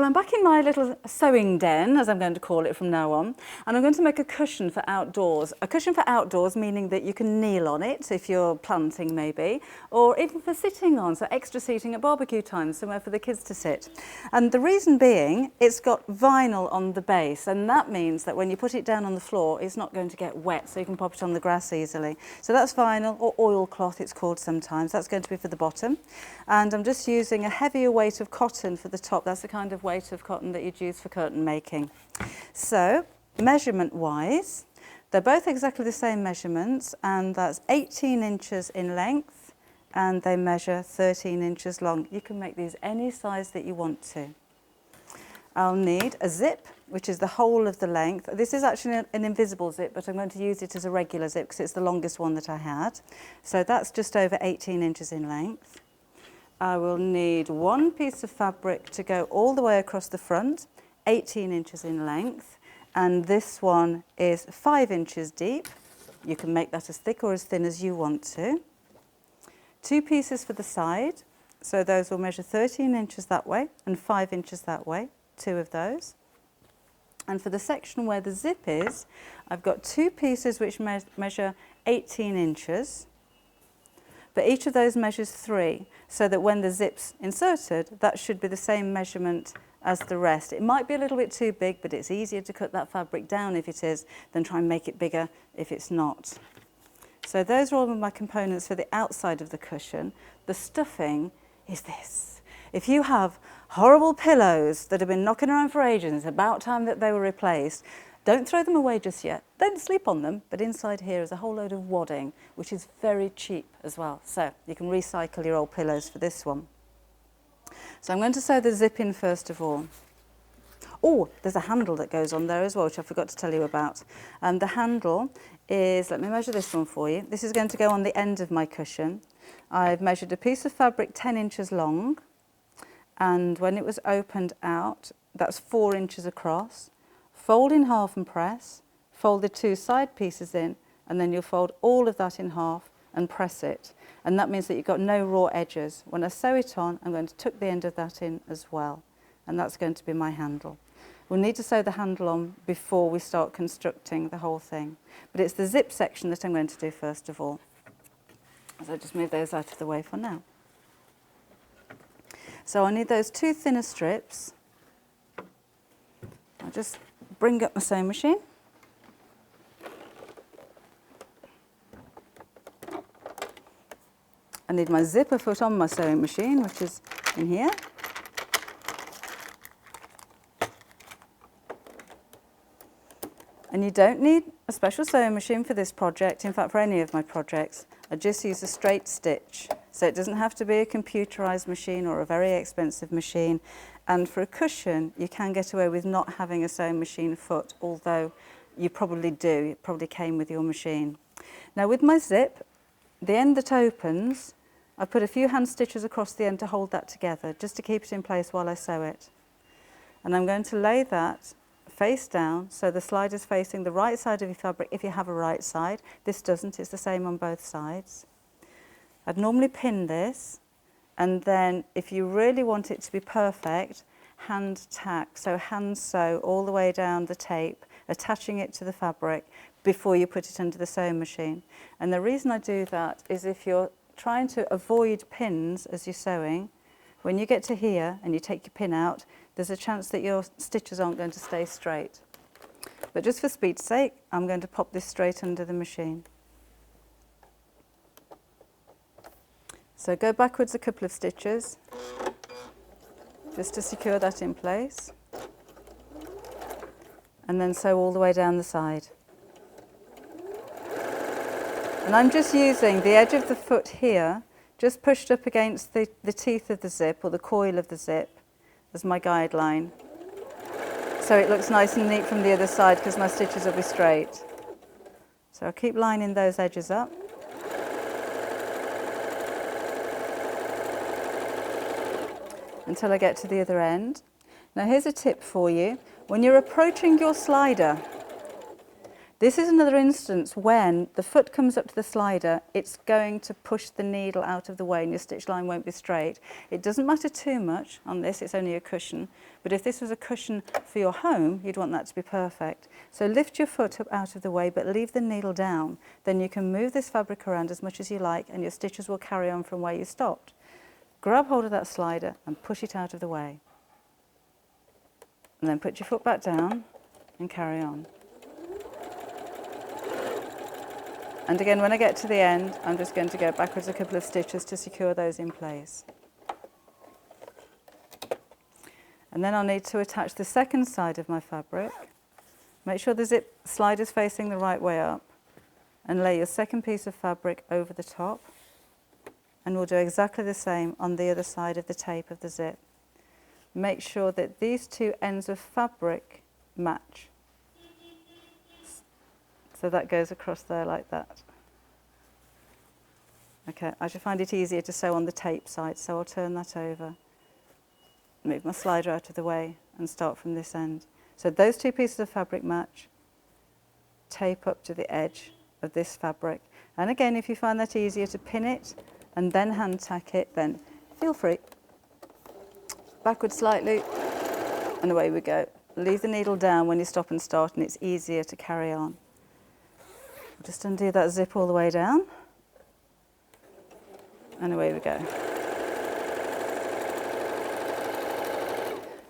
I'm back in my little sewing den, as I'm going to call it from now on, and I'm going to make a cushion for outdoors. A cushion for outdoors meaning that you can kneel on it if you're planting maybe, or even for sitting on, so extra seating at barbecue time, somewhere for the kids to sit. And the reason being, it's got vinyl on the base, and that means that when you put it down on the floor, it's not going to get wet, so you can pop it on the grass easily. So that's vinyl, or oilcloth it's called sometimes. That's going to be for the bottom. And I'm just using a heavier weight of cotton for the top. That's the kind of weight of cotton that you'd use for curtain making. So, measurement-wise, they're both exactly the same measurements, and that's 18 inches in length, and they measure 13 inches long. You can make these any size that you want to. I'll need a zip, which is the whole of the length. This is actually an invisible zip, but I'm going to use it as a regular zip because it's the longest one that I had. So that's just over 18 inches in length. I will need one piece of fabric to go all the way across the front, 18 inches in length, and this one is 5 inches deep. You can make that as thick or as thin as you want to. 2 pieces for the side, so those will measure 13 inches that way and 5 inches that way, 2 of those. And for the section where the zip is, I've got 2 pieces which measure 18 inches. But each of those measures 3, so that when the zip's inserted, that should be the same measurement as the rest. It might be a little bit too big, but it's easier to cut that fabric down if it is than try and make it bigger if it's not. So those are all of my components for the outside of the cushion. The stuffing is this. If you have horrible pillows that have been knocking around for ages, it's about time that they were replaced, don't throw them away just yet. Don't sleep on them, but inside here is a whole load of wadding, which is very cheap as well. So you can recycle your old pillows for this one. So I'm going to sew the zip in first of all. Oh, there's a handle that goes on there as well, which I forgot to tell you about. And the handle is, let me measure this one for you. This is going to go on the end of my cushion. I've measured a piece of fabric 10 inches long, and when it was opened out, that's 4 inches across. Fold in half and press, fold the 2 side pieces in, and then you'll fold all of that in half and press it. And that means that you've got no raw edges. When I sew it on, I'm going to tuck the end of that in as well. And that's going to be my handle. We'll need to sew the handle on before we start constructing the whole thing. But it's the zip section that I'm going to do first of all. So I'll just move those out of the way for now. So I need those 2 thinner strips. I'll just bring up my sewing machine. I need my zipper foot on my sewing machine, which is in here. And you don't need a special sewing machine for this project, in fact for any of my projects. I just use a straight stitch. So it doesn't have to be a computerized machine or a very expensive machine. And for a cushion, you can get away with not having a sewing machine foot, although you probably do. It probably came with your machine. Now with my zip, the end that opens, I put a few hand stitches across the end to hold that together, just to keep it in place while I sew it. And I'm going to lay that face down, so the slide is facing the right side of your fabric if you have a right side. This doesn't, it's the same on both sides. I'd normally pin this, and then if you really want it to be perfect, hand tack, so hand sew all the way down the tape, attaching it to the fabric before you put it under the sewing machine. And the reason I do that is if you're trying to avoid pins as you're sewing, when you get to here and you take your pin out, there's a chance that your stitches aren't going to stay straight. But just for speed's sake, I'm going to pop this straight under the machine. So go backwards a couple of stitches, just to secure that in place. And then sew all the way down the side. And I'm just using the edge of the foot here, just pushed up against the teeth of the zip, or the coil of the zip, as my guideline. So it looks nice and neat from the other side because my stitches will be straight. So I'll keep lining those edges up. Until I get to the other end. Now here's a tip for you. When you're approaching your slider, This is another instance when the foot comes up to the slider, it's going to push the needle out of the way and your stitch line won't be straight. It doesn't matter too much on this, it's only a cushion, but if this was a cushion for your home, you'd want that to be perfect. So lift your foot up out of the way, but leave the needle down. Then you can move this fabric around as much as you like and your stitches will carry on from where you stopped. Grab hold of that slider and push it out of the way. And then put your foot back down and carry on. And again, when I get to the end, I'm just going to go backwards a couple of stitches to secure those in place. And then I'll need to attach the second side of my fabric. Make sure the zip slider's facing the right way up and lay your second piece of fabric over the top. And we'll do exactly the same on the other side of the tape of the zip. Make sure that these two ends of fabric match. So that goes across there like that. Okay, I should find it easier to sew on the tape side, so I'll turn that over. Move my slider out of the way and start from this end. So those two pieces of fabric match, tape up to the edge of this fabric. And again, if you find that easier to pin it and then hand tack it, then feel free. Backwards slightly, and away we go. Leave the needle down when you stop and start, and it's easier to carry on. Just undo that zip all the way down, and away we go.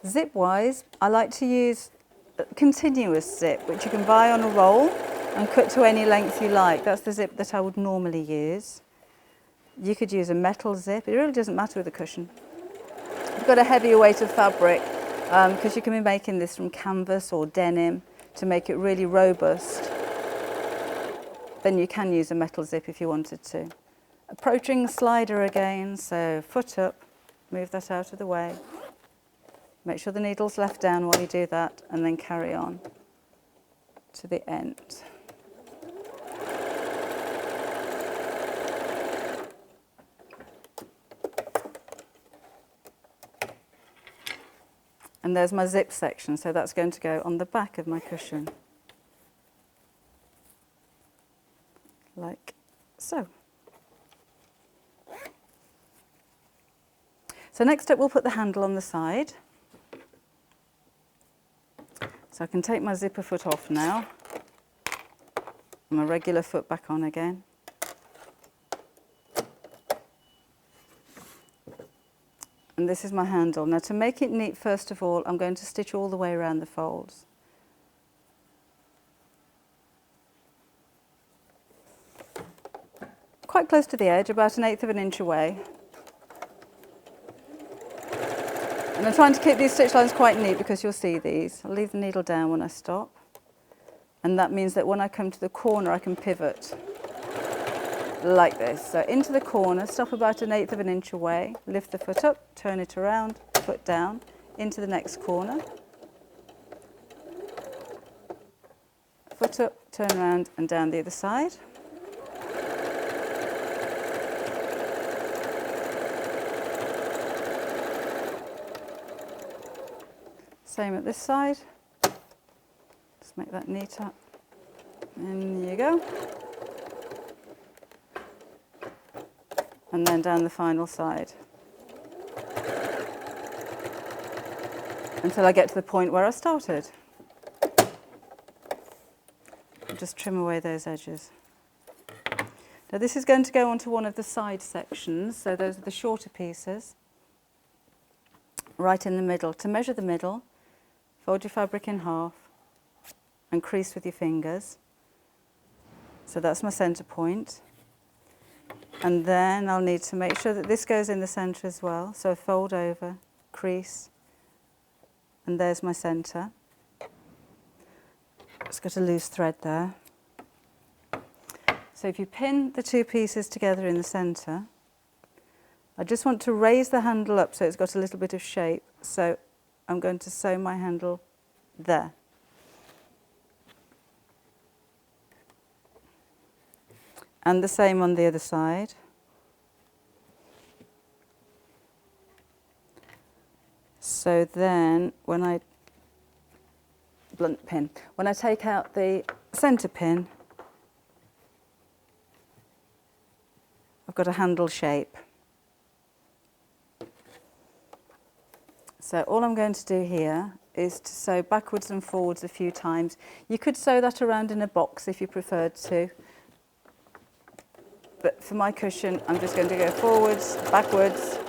Zip-wise, I like to use a continuous zip, which you can buy on a roll and cut to any length you like. That's the zip that I would normally use. You could use a metal zip. It really doesn't matter with a cushion. If you've got a heavier weight of fabric, because you can be making this from canvas or denim to make it really robust, then you can use a metal zip if you wanted to. Approaching slider again, so foot up, move that out of the way. Make sure the needle's left down while you do that, and then carry on to the end. And there's my zip section, so that's going to go on the back of my cushion. Like so. So next up we'll put the handle on the side. So I can take my zipper foot off now, and my regular foot back on again. And this is my handle. Now to make it neat, first of all, I'm going to stitch all the way around the folds. Quite close to the edge, about 1/8 of an inch away. And I'm trying to keep these stitch lines quite neat because you'll see these. I'll leave the needle down when I stop. And that means that when I come to the corner, I can pivot like this. So into the corner, stop about 1/8 of an inch away, lift the foot up, turn it around, foot down, into the next corner. Foot up, turn around and down the other side. Same at this side. Just make that neater. And there you go. And then down the final side. Until I get to the point where I started. Just trim away those edges. Now this is going to go onto one of the side sections, so those are the shorter pieces. Right in the middle. To measure the middle, fold your fabric in half and crease with your fingers. So that's my centre point. And then I'll need to make sure that this goes in the centre as well. So I fold over, crease, and there's my centre. Just got a loose thread there. So if you pin the two pieces together in the centre, I just want to raise the handle up so it's got a little bit of shape. So I'm going to sew my handle there. And the same on the other side. So then when I blunt pin. When I take out the centre pin, I've got a handle shape. So all I'm going to do here is to sew backwards and forwards a few times. You could sew that around in a box if you preferred to. But for my cushion, I'm just going to go forwards, backwards,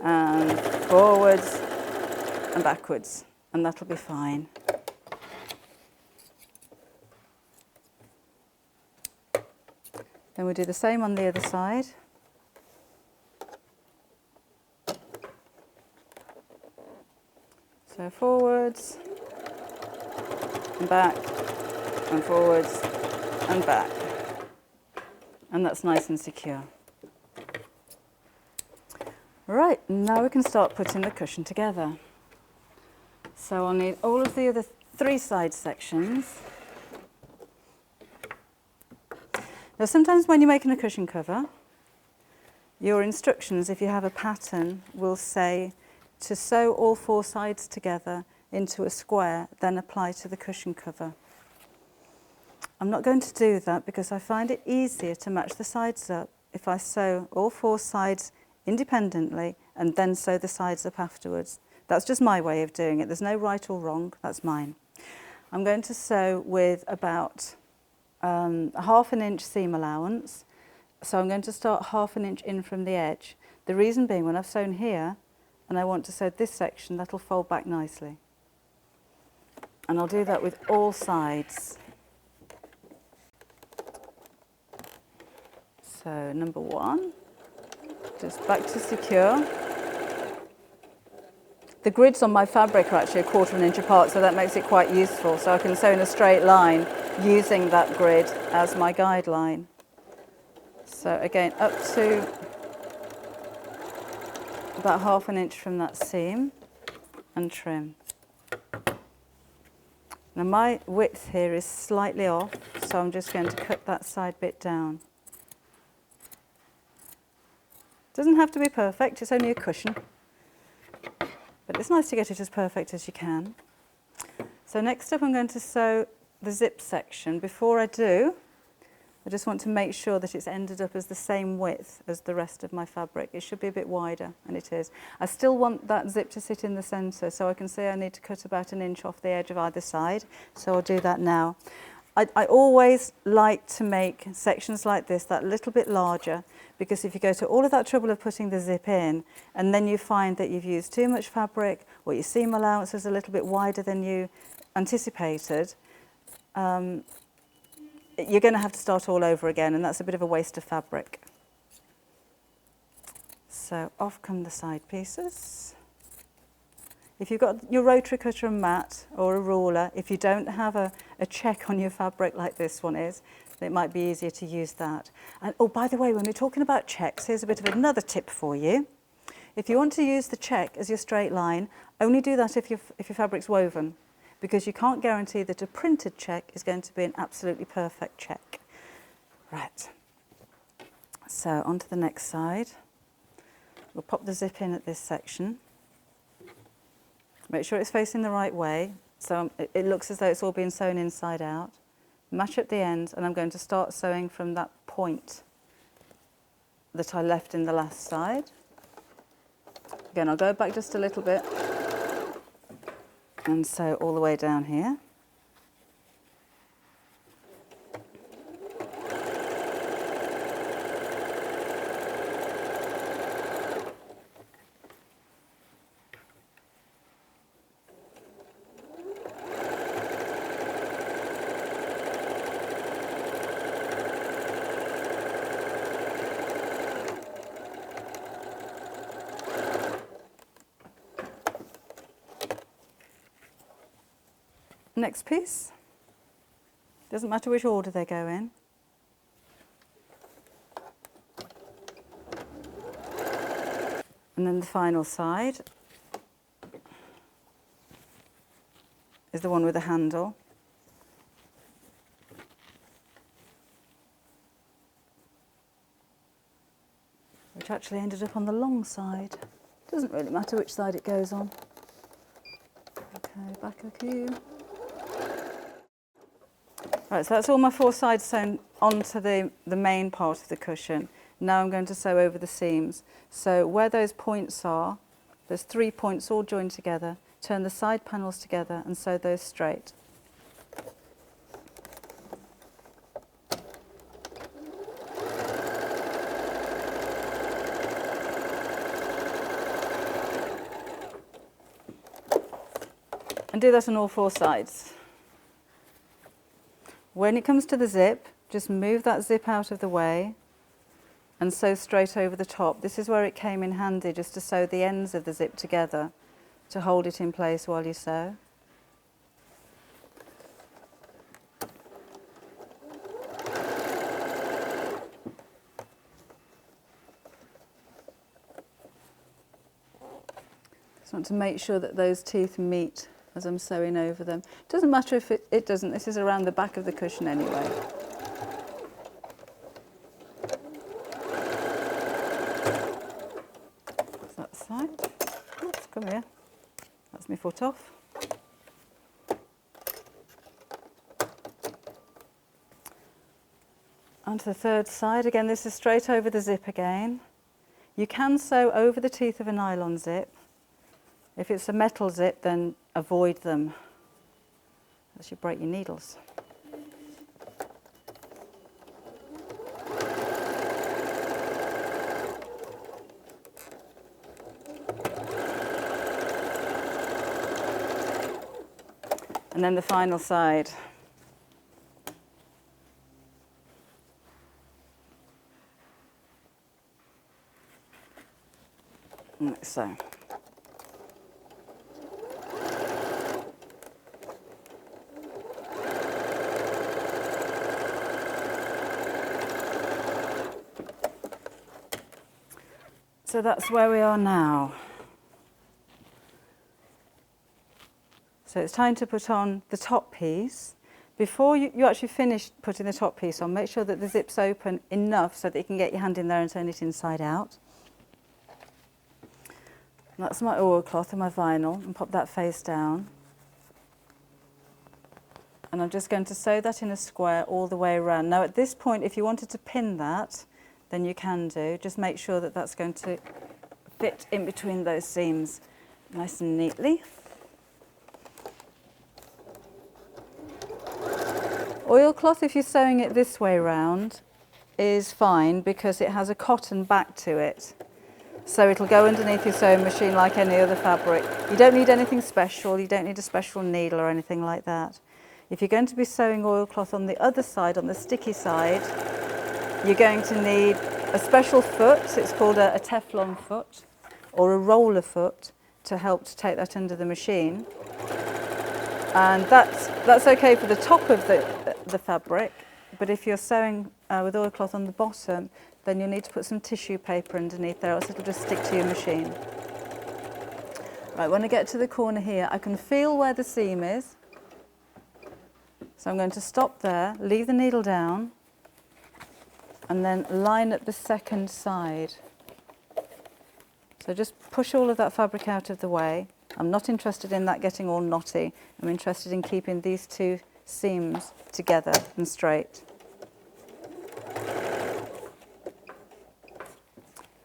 and forwards, and backwards. And that'll be fine. Then we'll do the same on the other side. So forwards, and back, and forwards, and back. And that's nice and secure. Right, now we can start putting the cushion together. So I'll need all of the other 3 side sections. Now sometimes when you're making a cushion cover, your instructions, if you have a pattern, will say to sew all 4 sides together into a square, then apply to the cushion cover. I'm not going to do that because I find it easier to match the sides up if I sew all 4 sides independently and then sew the sides up afterwards. That's just my way of doing it. There's no right or wrong, that's mine. I'm going to sew with about a half an inch seam allowance. So I'm going to start half an inch in from the edge. The reason being, when I've sewn here and I want to sew this section, that'll fold back nicely. And I'll do that with all sides. So number 1, just back to secure. The grids on my fabric are actually 1/4 inch apart, so that makes it quite useful. So I can sew in a straight line using that grid as my guideline. So again, up to about half an inch from that seam and trim. Now my width here is slightly off, so I'm just going to cut that side bit down. Doesn't have to be perfect, it's only a cushion. But it's nice to get it as perfect as you can. So next up I'm going to sew the zip section. Before I do, I just want to make sure that it's ended up as the same width as the rest of my fabric. It should be a bit wider, and it is. I still want that zip to sit in the centre, so I can see I need to cut about 1 inch off the edge of either side. So I'll do that now. I always like to make sections like this that little bit larger, because if you go to all of that trouble of putting the zip in and then you find that you've used too much fabric or your seam allowance is a little bit wider than you anticipated, you're going to have to start all over again, and that's a bit of a waste of fabric. So off come the side pieces. If you've got your rotary cutter and mat or a ruler, if you don't have a check on your fabric like this one is, it might be easier to use that. And oh, by the way, when we're talking about checks, here's a bit of another tip for you. If you want to use the check as your straight line, only do that if your fabric's woven, because you can't guarantee that a printed check is going to be an absolutely perfect check. Right, so onto the next side. We'll pop the zip in at this section. Make sure it's facing the right way, so it looks as though it's all been sewn inside out. Match up the ends, and I'm going to start sewing from that point that I left in the last side. Again, I'll go back just a little bit and sew all the way down here. Next piece, doesn't matter which order they go in. And then the final side is the one with the handle. Which actually ended up on the long side. Doesn't really matter which side it goes on. Okay, back a cue. Right, so that's all my 4 sides sewn onto the main part of the cushion. Now I'm going to sew over the seams. So where those points are, there's 3 points all joined together. Turn the side panels together and sew those straight. And do that on all 4 sides. When it comes to the zip, just move that zip out of the way and sew straight over the top. This is where it came in handy, just to sew the ends of the zip together to hold it in place while you sew. Just want to make sure that those teeth meet as I'm sewing over them. It doesn't matter if it doesn't, this is around the back of the cushion anyway. That side. Oops, come here. That's my foot off. Onto the third side. Again, this is straight over the zip again. You can sew over the teeth of a nylon zip. If it's a metal zip, then avoid them, else you break your needles. And then the final side. Like so. So that's where we are now. So it's time to put on the top piece. Before you actually finish putting the top piece on, make sure that the zip's open enough so that you can get your hand in there and turn it inside out. And that's my oilcloth and my vinyl, and pop that face down. And I'm just going to sew that in a square all the way around. Now at this point, if you wanted to pin that, then you can do. Just make sure that that's going to fit in between those seams nice and neatly. Oilcloth, if you're sewing it this way round, is fine because it has a cotton back to it. So it'll go underneath your sewing machine like any other fabric. You don't need anything special, you don't need a special needle or anything like that. If you're going to be sewing oilcloth on the other side, on the sticky side, you're going to need a special foot. It's called a Teflon foot or a roller foot to help to take that under the machine. And that's okay for the top of the fabric, but if you're sewing with oilcloth on the bottom, then you'll need to put some tissue paper underneath there, else it'll just stick to your machine. Right, when I get to the corner here, I can feel where the seam is. So I'm going to stop there, leave the needle down, and then line up the second side. So just push all of that fabric out of the way. I'm not interested in that getting all knotty. I'm interested in keeping these 2 seams together and straight.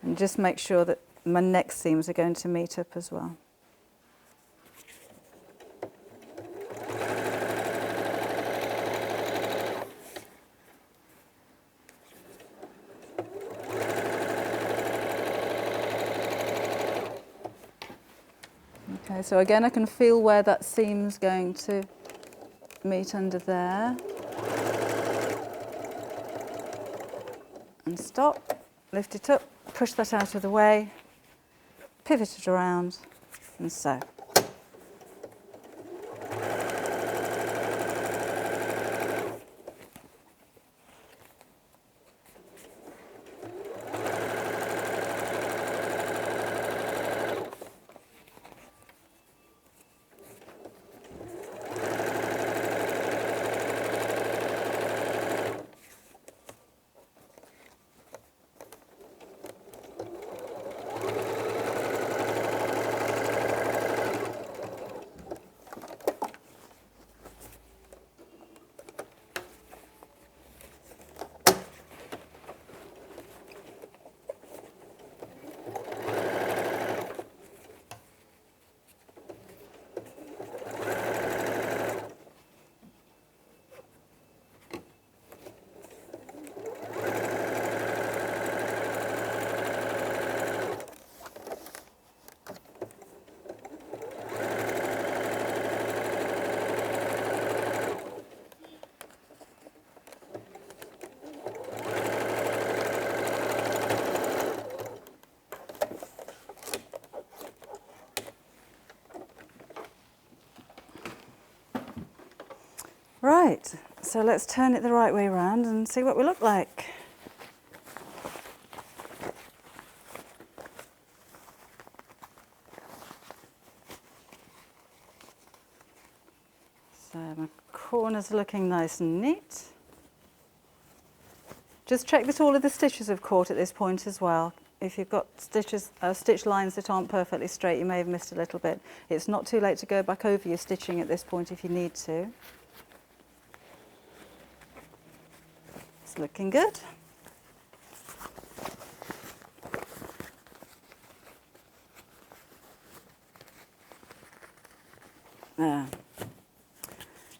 And just make sure that my next seams are going to meet up as well. Okay, so again I can feel where that seam's going to meet under there. And stop, lift it up, push that out of the way, pivot it around and sew. Right, so let's turn it the right way around and see what we look like. So my corners are looking nice and neat. Just check that all of the stitches have caught at this point as well. If you've got stitch lines that aren't perfectly straight, you may have missed a little bit. It's not too late to go back over your stitching at this point if you need to. It's looking good. There.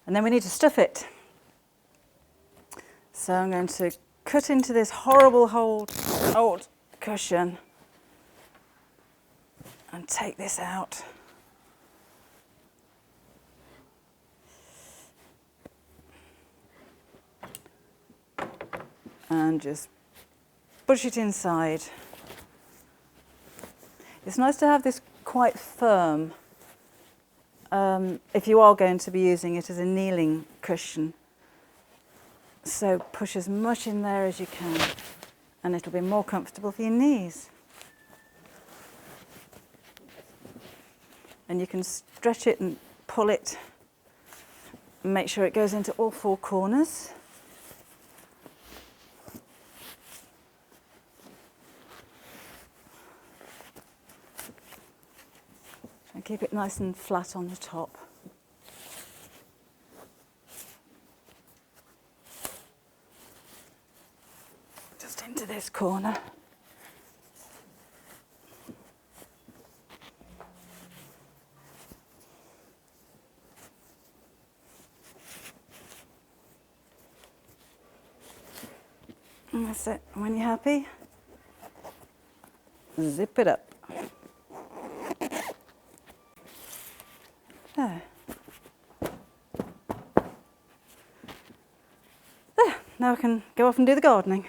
And then we need to stuff it. So I'm going to cut into this horrible old cushion and take this out. And just push it inside. It's nice to have this quite firm if you are going to be using it as a kneeling cushion. So push as much in there as you can and it'll be more comfortable for your knees. And you can stretch it and pull it and make sure it goes into all four corners. And keep it nice and flat on the top. Just into this corner. And that's it. When you're happy, zip it up. There. There. Now I can go off and do the gardening.